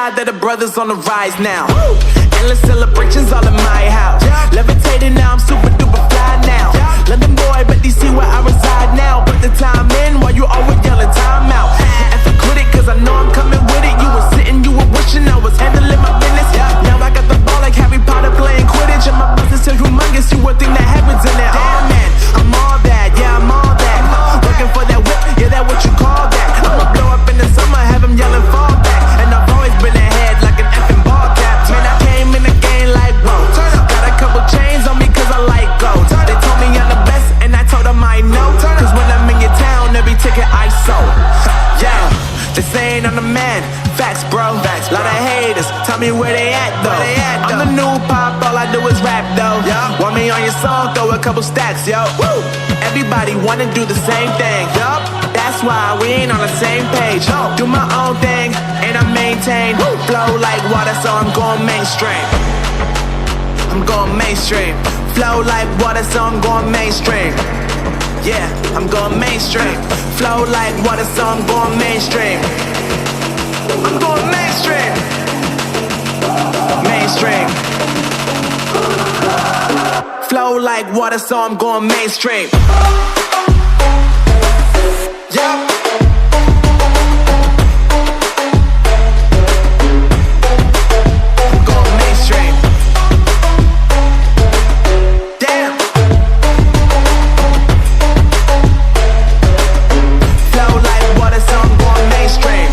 God that the brothers on the rise now. Endless celebrations all in my house. Levitating now, I'm super duper fly now. London boy, but DC where I reside now. Put the time in while you always yelling time out. And for quit it, cause I know I'm coming with it. You were sitting, you were wishing I was handling my business. Now I got the ball like Harry Potter playing Quidditch. And my business is humongous, you would think that happens in there. Oh man, I'm all that, yeah, I'm all that. Working for that whip, yeah, that what you call that. I'ma blow up in the summer, have them yelling fall back. And I've always been ahead like an effing ball cap. Man, I came in the game like, whoa. Got a couple chains on me cause I like gold. They told me I'm the best and I told them I know. Cause when I'm in your town, every ticket I sold. Yeah, they saying I'm the man. Facts, bro. Lot of haters, tell me where they at though. I'm the new pop, all I do is rap though. Want me on your song, throw a couple stacks, yo. Woo! Everybody wanna do the same thing, yup. That's why we ain't on the same page. Do my own thing, and I maintain. Flow like water, so I'm going mainstream. I'm going mainstream. Flow like water, so I'm going mainstream. Yeah, I'm going mainstream. Flow like water, so I'm going mainstream. I'm going mainstream. Mainstream. Flow like water, so I'm going mainstream. Yeah. I'm going mainstream. Damn. Flow like water, so I'm going mainstream.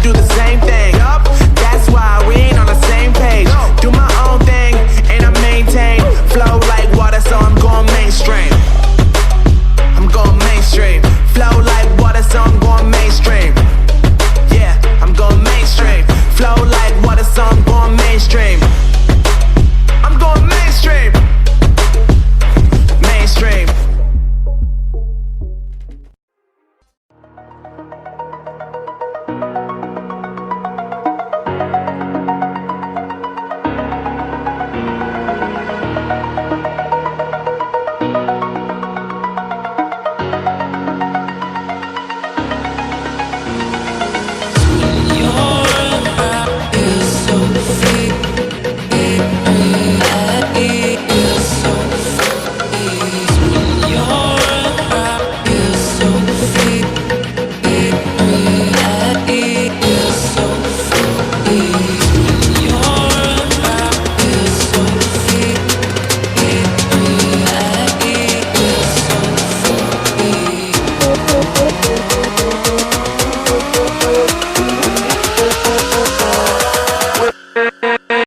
Do the same thing.